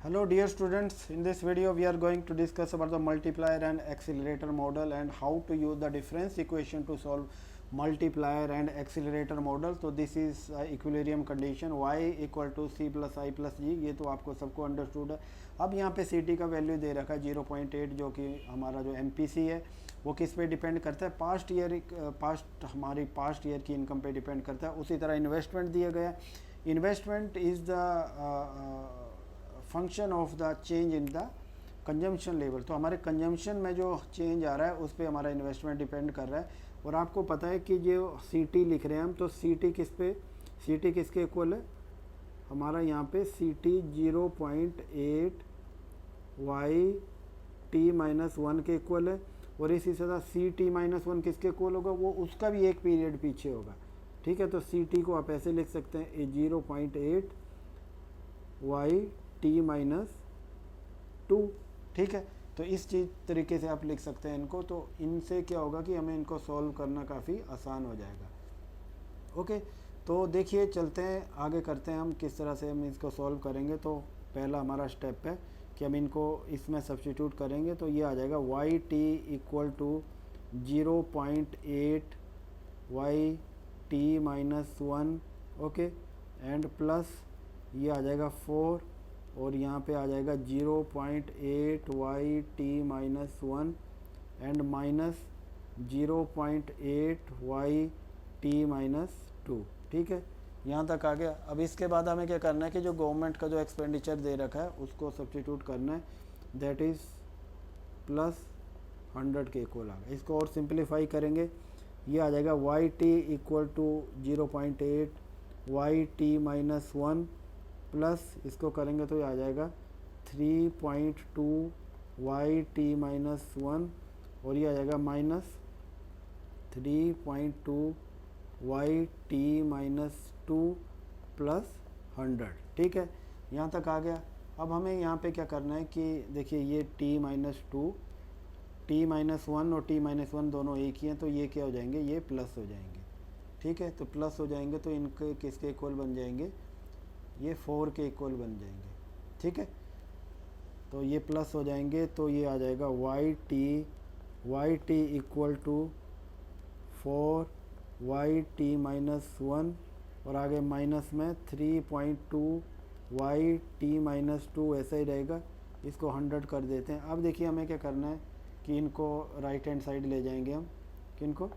Hello dear students, in this video we are going to discuss about the multiplier and accelerator model and how to use the difference equation to solve multiplier and accelerator model. तो this is equilibrium condition y equal to c plus I plus g, ये तो आपको सबको understood है। अब यहाँ पे ct का वैल्यू दे रखा है 0.8 जो कि हमारा जो MPC है वो किस पे डिपेंड करता है, हमारी पास्ट ईयर की इनकम पे डिपेंड करता है। उसी तरह इन्वेस्टमेंट दिया गया, investment is the function of the change in the consumption level. तो हमारे कंजम्पशन में जो चेंज आ रहा है उस पर हमारा इन्वेस्टमेंट डिपेंड कर रहा है। और आपको पता है कि जो ct लिख रहे हैं हम, तो ct किस पे, ct किसके इक्वल है, हमारा यहाँ पे ct 0.8 y t माइनस 1 के इक्वल है। और इसी तरह ct माइनस 1 किसके इक्वल होगा, वो उसका भी एक पीरियड पीछे होगा। ठीक है, तो ct को आप ऐसे लिख सकते हैं 0.8 y t माइनस 2। ठीक है, तो इस चीज़ तरीके से आप लिख सकते हैं इनको। तो इनसे क्या होगा कि हमें इनको सॉल्व करना काफ़ी आसान हो जाएगा। ओके, तो देखिए चलते हैं आगे, करते हैं हम किस तरह से हम इसको सॉल्व करेंगे। तो पहला हमारा स्टेप है कि हम इनको इसमें सब्स्टिट्यूट करेंगे। तो ये आ जाएगा y t equal to 0.8 y t minus 1, okay, and plus ये आ जाएगा 4 और यहाँ पे आ जाएगा 0.8 y t minus 1 and minus 0.8 y t minus 2। ठीक है, यहाँ तक आ गया। अब इसके बाद हमें क्या करना है कि जो गवर्नमेंट का जो एक्सपेंडिचर दे रखा है उसको सब्स्टिट्यूट करना है, दैट इज़ प्लस 100 के इक्वल आ गया। इसको और सिंप्लीफाई करेंगे, ये आ जाएगा y t equal to 0.8 y t minus 1 plus इसको करेंगे तो ये आ जाएगा 3.2 वाई टी माइनस 1 और ये आ जाएगा minus 3.2 y t minus 2 plus 100। ठीक है, यहाँ तक आ गया। अब हमें यहाँ पे क्या करना है कि देखिए ये t माइनस 2, t माइनस 1 और t माइनस 1 दोनों एक ही हैं, तो ये क्या हो जाएंगे, ये प्लस हो जाएंगे। ठीक है, तो प्लस हो जाएंगे तो इनके किसके इक्वल बन जाएंगे, ये 4 के इक्वल बन जाएंगे। ठीक है, तो ये प्लस हो जाएंगे तो ये आ जाएगा y t equal to 4 y t minus 1 और आगे माइनस में 3.2 वाई टी माइनस 2 ऐसा ही रहेगा। इसको 100 कर देते हैं। अब देखिए हमें क्या करना है कि इनको राइट हैंड साइड ले जाएंगे हम, किनको,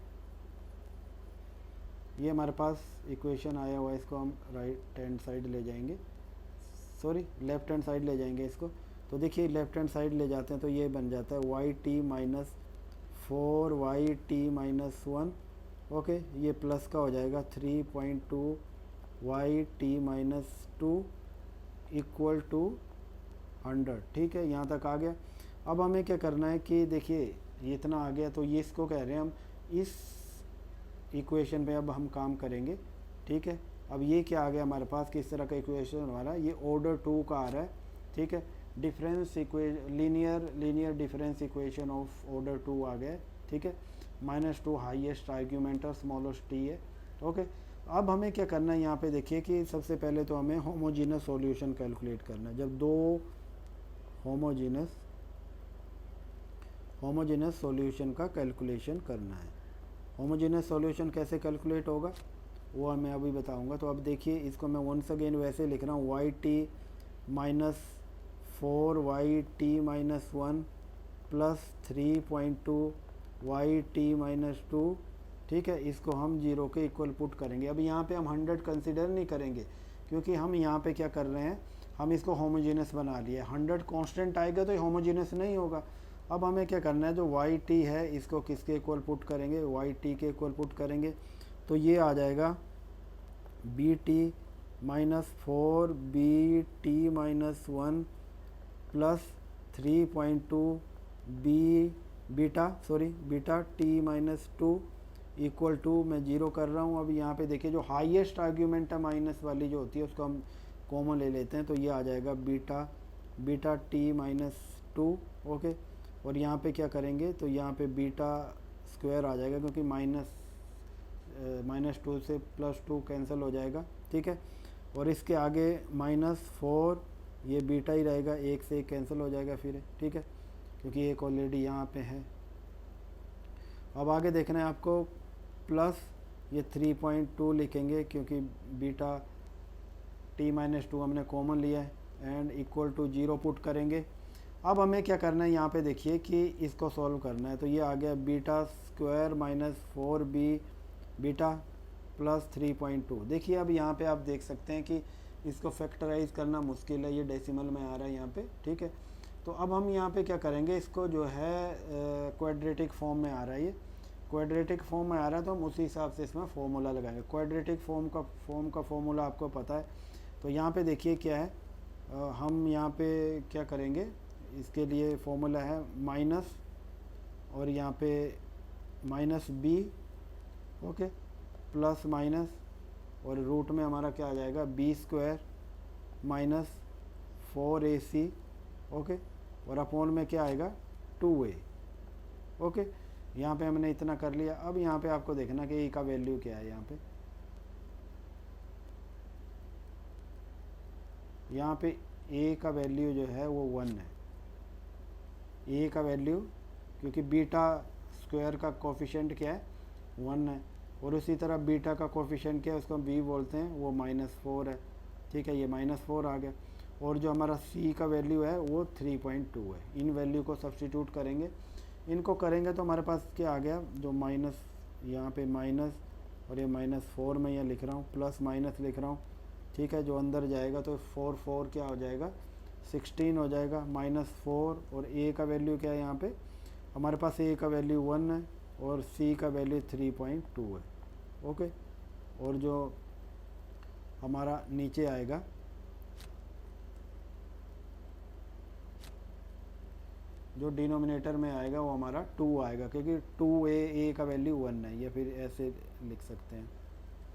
ये हमारे पास इक्वेशन आया हुआ है, इसको हम राइट हैंड साइड ले जाएंगे, सॉरी लेफ़्ट हैंड साइड ले जाएंगे इसको। तो देखिए लेफ़्ट हैंड साइड ले जाते हैं तो ये बन जाता है y t minus 4 y t minus 1, okay, ये प्लस का हो जाएगा 3.2 y t minus 2 equal to 100। ठीक है, यहाँ तक आ गया। अब हमें क्या करना है कि देखिए ये इतना आ गया, तो ये इसको कह रहे हैं हम इस इक्वेशन पे अब हम काम करेंगे। ठीक है, अब ये क्या आ गया हमारे पास, किस तरह का इक्वेशन हमारा, ये ऑर्डर 2 का आ रहा है। ठीक है, difference linear difference equation of order 2 आ गया। ठीक है, -2 हाईएस्ट आर्ग्यूमेंट और स्मॉलेस्ट टी है। ओके, अब हमें क्या करना है, यहाँ पे देखिए कि सबसे पहले तो हमें होमोजीनस सॉल्यूशन कैलकुलेट करना है। जब दो होमोजीनस सॉल्यूशन का कैलकुलेशन करना है। होमोजेनियस सॉल्यूशन कैसे कैलकुलेट होगा वो मैं अभी बताऊंगा। तो अब देखिए इसको मैं वंस अगेन वैसे लिख रहा हूँ, y t minus 4 y t minus 1 plus 3.2 y t minus 2। ठीक है, इसको हम 0 के इक्वल पुट करेंगे। अब यहाँ पे हम 100 कंसिडर नहीं करेंगे क्योंकि हम यहाँ पे क्या कर रहे हैं, हम इसको होमोजेनियस बना लिया। 100 कांस्टेंट आएगा तो होमोजेनियस नहीं होगा। अब हमें क्या करना है, जो वाई टी है इसको किसके इक्वल पुट करेंगे, वाई टी के इक्वल पुट करेंगे। तो ये आ जाएगा b t minus 4 b t minus 1 plus 3.2 beta t minus 2 equal to, मैं 0 कर रहा हूँ। अब यहाँ पे देखिए जो हाईएस्ट आर्ग्यूमेंट है माइनस वाली जो होती है उसको हम कॉमन ले लेते हैं। तो ये आ जाएगा बीटा टी माइनस 2, ओके। और यहाँ पे क्या करेंगे, तो यहाँ पे बीटा स्क्वायर आ जाएगा क्योंकि -2 से +2 कैंसिल हो जाएगा। ठीक है, और इसके आगे -4 ये बीटा ही रहेगा, एक से एक कैंसिल हो जाएगा फिर, ठीक है, क्योंकि एक ऑलरेडी यहाँ पे है। अब आगे देखना है आपको, प्लस ये 3.2 लिखेंगे क्योंकि बीटा t-2 हमने कॉमन लिया है, एंड इक्वल टू 0 पुट करेंगे। अब हमें क्या करना है, यहाँ पे देखिए कि इसको सॉल्व करना है, तो ये आ गया beta square minus 4b beta plus 3.2। देखिए अब यहाँ पे आप देख सकते हैं कि इसको फैक्टराइज करना मुश्किल है, ये डेसिमल में आ रहा है यहाँ पे, ठीक है। तो अब हम यहाँ पे क्या करेंगे, इसको जो है क्वाड्रेटिक फॉर्म में आ रहा है, ये क्वाड्रेटिक फॉर्म में आ रहा है, तो हम उसी हिसाब से इसमें फॉर्मूला लगाएंगे। क्वाड्रेटिक फॉर्म का फॉर्मूला आपको पता है, तो यहाँ पे देखिए क्या है, हम यहाँ पे क्या करेंगे, इसके लिए फॉर्मूला है माइनस, और यहाँ पे minus b, okay, plus minus, और रूट में हमारा क्या आ जाएगा, b square minus 4ac, okay, और अपॉन में क्या आएगा 2a, ओके। यहाँ पे हमने इतना कर लिया। अब यहाँ पे आपको देखना कि e का वैल्यू क्या है। यहाँ पे a का वैल्यू जो है वो 1 है, a का वैल्यू, क्योंकि बीटा स्क्वायर का कोफिशिएंट क्या है 1 है, और उसी तरह बीटा का कोफिशिएंट क्या है, उसको हम b बोलते हैं, वो -4 है, ठीक है, ये -4 आ गया। और जो हमारा c का वैल्यू है वो 3.2 है। इन वैल्यू को सब्स्टिट्यूट करेंगे, इनको करेंगे तो हमारे पास क्या आ गया, जो माइनस, यहाँ पे माइनस, और ये -4 में यहाँ लिख रहा हूँ, प्लस माइनस लिख रहा हूँ, ठीक है, जो अंदर जाएगा तो 4 क्या हो जाएगा 16 हो जाएगा, -4, और a का वैल्यू क्या है, यहाँ पे हमारे पास a का वैल्यू 1 है और c का वैल्यू 3.2 है, ओके। और जो हमारा नीचे आएगा, जो डिनोमिनेटर में आएगा वो हमारा 2 आएगा, क्योंकि 2a का वैल्यू 1 है, या फिर ऐसे लिख सकते हैं,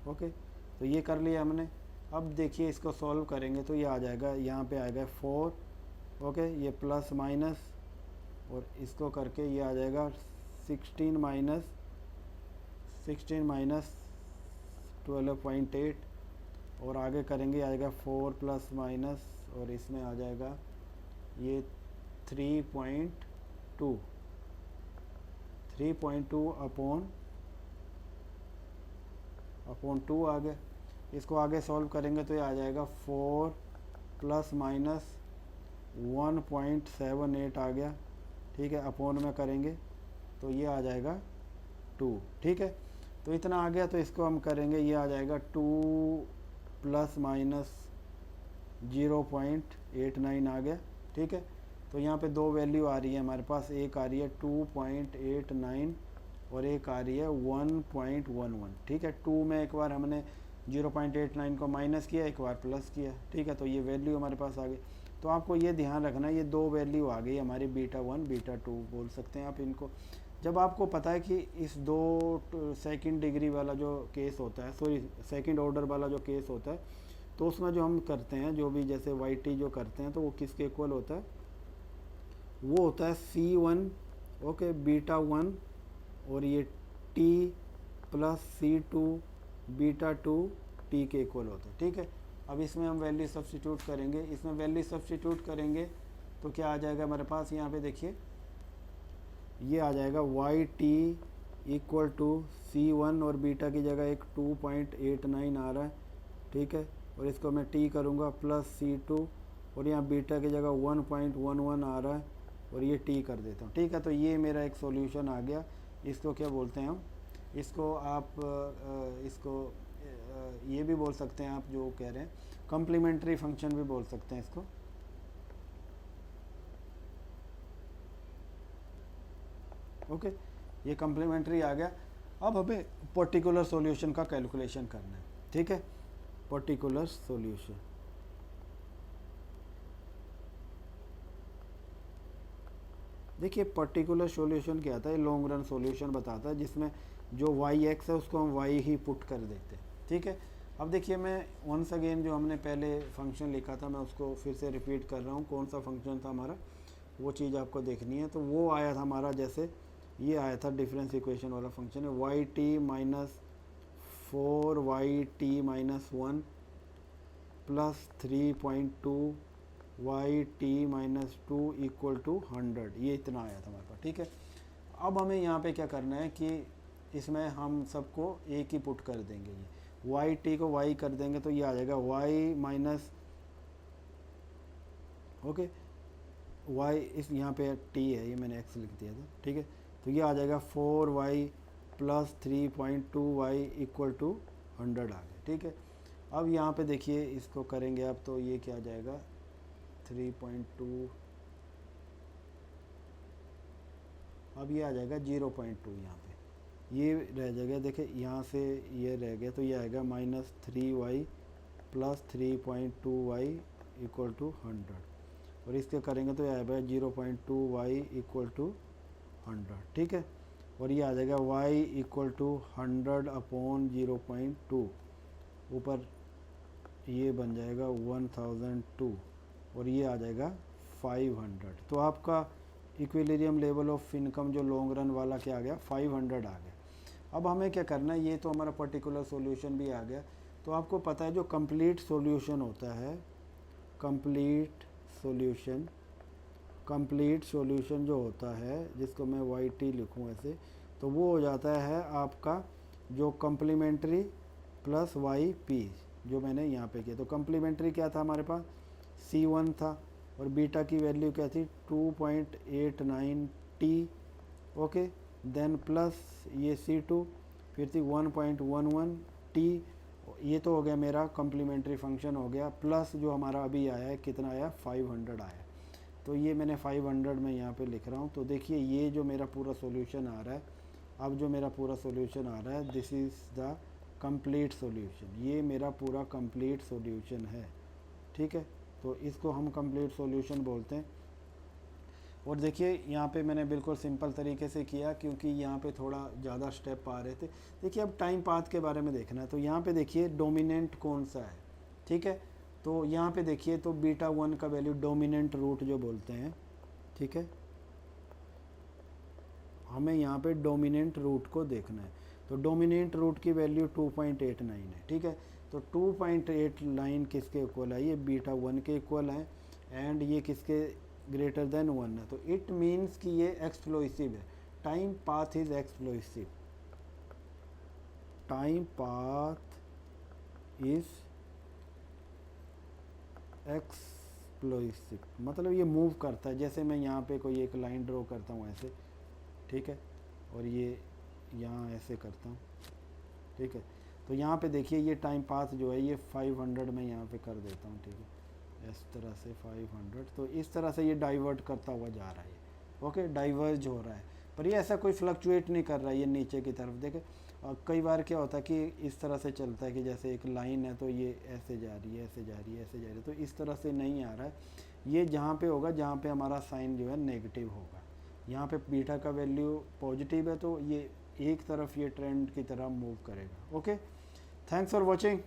ओके। तो ये कर लिया हमने। अब देखिए इसको सॉल्व करेंगे तो ये आ जाएगा, यहाँ पे आएगा 4, ओके, ये प्लस माइनस, और इसको करके ये आ जाएगा 16 माइनस 12.8, और आगे करेंगे आएगा 4 प्लस माइनस, और इसमें आ जाएगा ये 3.2 अपॉन 2 आ गया। इसको आगे सॉल्व करेंगे तो ये आ जाएगा 4 प्लस माइनस 1.78 आ गया, ठीक है, अपॉन में करेंगे तो ये आ जाएगा 2, ठीक है। तो इतना आ गया, तो इसको हम करेंगे, ये आ जाएगा 2 प्लस माइनस 0.89 आ गया, ठीक है। तो यहाँ पे दो वैल्यू आ रही है हमारे पास, एक आ रही है 2.89 और एक आ रही है 1.11, ठीक है। 2 में एक बार हमने 0.89 को माइनस किया, एक बार प्लस किया, ठीक है, तो ये वैल्यू हमारे पास आ गई। तो आपको ये ध्यान रखना, ये दो वैल्यू आ गई हमारी, बीटा 1 बीटा 2 बोल सकते हैं आप इनको। जब आपको पता है कि इस दो सेकंड डिग्री वाला जो केस होता है, सॉरी सेकंड ऑर्डर वाला जो केस होता है, तो उसमें जो हम करते हैं, जो भी जैसे y जो करते हैं, तो वो किसके इक्वल होता है, वो होता है C1, ओके, बीटा 1, और ये t plus C2 beta 2 t के इक्वल होता है, ठीक है। अब इसमें हम वैल्यू सब्स्टिट्यूट करेंगे, इसमें वैल्यू सब्स्टिट्यूट करेंगे तो क्या आ जाएगा हमारे पास, यहाँ पे देखिए ये आ जाएगा yt इक्वल टू C1, और बीटा की जगह एक 2.89 आ रहा है, ठीक है, और इसको मैं t करूँगा प्लस C2, और यहाँ बीटा की जगह 1.11 आ रहा है, और ये t कर देता हूँ, ठीक है। तो ये मेरा एक सॉल्यूशन आ गया। इसको क्या बोलते हैं हम, इसको आप इसको ये भी बोल सकते हैं, आप जो कह रहे हैं कॉम्प्लीमेंट्री फंक्शन भी बोल सकते हैं इसको, ओके। ये कॉम्प्लीमेंट्री आ गया। अब हमें पर्टिकुलर सॉल्यूशन का कैलकुलेशन करना है, ठीक है, पर्टिकुलर सॉल्यूशन। देखिए पर्टिकुलर सॉल्यूशन क्या आता है, लॉन्ग रन सॉल्यूशन बताता है, जिसमें जो वाई एक्स है उसको हम वाई ही पुट कर देते हैं, ठीक है। अब देखिए मैं वंस अगेन जो हमने पहले फंक्शन लिखा था, मैं उसको फिर से रिपीट कर रहा हूँ, कौन सा फंक्शन था हमारा, वो चीज़ आपको देखनी है। तो वो आया था हमारा, जैसे ये आया था डिफरेंस इक्वेशन वाला फंक्शन है, y t minus 4 YT minus 1 plus 3.2 y t minus 2 equal to 100, ये इतना आया था हमारे पास, ठीक है। अब हमें यहाँ पे क्या करना है कि इसमें हम सबको एक ही पुट कर देंगे, ये वाई टी को वाई कर देंगे तो ये आ जाएगा वाई माइनस, ओके, वाई इस यहाँ पे टी है, ये मैंने एक्स लिख दिया था, ठीक है। तो ये आ जाएगा 4y plus 3.2y equal to 100 आ गया, ठीक है। अब यहाँ पे देखिए इसको करेंगे अब, तो ये क्या आ जाएगा 3.2, अब ये आ जाएगा 0.2, यहाँ पे ये रह जाएगा, देखिए यहाँ से ये रह गया, तो ये आएगा minus 3y plus 3.2y equal to 100, और इसके करेंगे तो ये आएगा 0.2y इक्वल टू 100, ठीक है। और ये आ जाएगा y इक्वल टू 100 अपॉन 0.2, ऊपर ये बन जाएगा 1002, और ये आ जाएगा 500। तो आपका इक्विलिब्रियम लेवल ऑफ इनकम जो लॉन्ग रन वाला क्या आ गया 500 आ गया। अब हमें क्या करना है, ये तो हमारा पर्टिकुलर सॉल्यूशन भी आ गया। तो आपको पता है जो कंप्लीट सॉल्यूशन होता है, कंप्लीट सॉल्यूशन जो होता है, जिसको मैं वाई टी लिखूँ ऐसे, तो वो हो जाता है आपका जो कम्प्लीमेंट्री प्लस वाई पी, जो मैंने यहाँ पे किया। तो कम्प्लीमेंट्री क्या था हमारे पास, C1 था, और बीटा की वैल्यू क्या थी 2.89 टी, ओके, देन प्लस ये C2 फिर थी 1.11 टी, ये तो हो गया मेरा कम्प्लीमेंट्री फंक्शन हो गया, प्लस जो हमारा अभी आया है कितना आया 500 आया। तो ये मैंने 500 में यहाँ पे लिख रहा हूँ। तो देखिए ये जो मेरा पूरा सॉल्यूशन आ रहा है, अब जो मेरा पूरा सॉल्यूशन आ रहा है, this is the complete solution, ये मेरा पूरा कंप्लीट सॉल्यूशन है, ठीक है। तो इसको हम कंप्लीट सॉल्यूशन बोलते हैं। और देखिए यहाँ पे मैंने बिल्कुल सिंपल तरीके से किया, क्योंकि यहाँ पे थोड़ा ज़्यादा स्टेप आ रहे थे। देखिए अब टाइम पाथ के बारे में देखना है, तो यहाँ पे देखिए डोमिनेंट कौन सा है, ठीक है। तो यहाँ पे देखिए, तो बीटा 1 का वैल्यू डोमिनेंट रूट जो बोलते हैं, ठीक है, हमें यहाँ पे डोमिनेंट रूट को देखना है। तो डोमिनेंट रूट की वैल्यू 2.89 है, ठीक है। तो 2.89 किसके इक्वल है, ये बीटा 1 के इक्वल है, एंड ये किसके ग्रेटर देन 1 है। तो इट मीन्स कि ये एक्सप्लोसिव है, time path is explosive, time path is explosive, मतलब ये मूव करता है। जैसे मैं यहाँ पे कोई एक लाइन ड्रॉ करता हूँ ऐसे, ठीक है, और ये यहाँ ऐसे करता हूँ, ठीक है। तो यहाँ पे देखिए ये टाइम पाथ जो है ये 500 में यहाँ पे कर देता हूँ, ठीक है, इस तरह से 500। तो इस तरह से ये डाइवर्ट करता हुआ जा रहा है, ओके, डाइवर्ज हो रहा है, पर ये ऐसा कोई फ्लक्चुएट नहीं कर रहा है ये नीचे की तरफ। देखे कई बार क्या होता है कि इस तरह से चलता है कि जैसे एक लाइन है तो ये ऐसे जा रही है, ऐसे जा रही है, ऐसे जा रही है, तो इस तरह से नहीं आ रहा है। ये जहाँ पे होगा जहाँ पे हमारा साइन जो है नेगेटिव होगा, यहाँ पे बीटा का वैल्यू पॉजिटिव है, तो ये एक तरफ ये ट्रेंड की तरह मूव करेगा, ओके। Thanks for watching.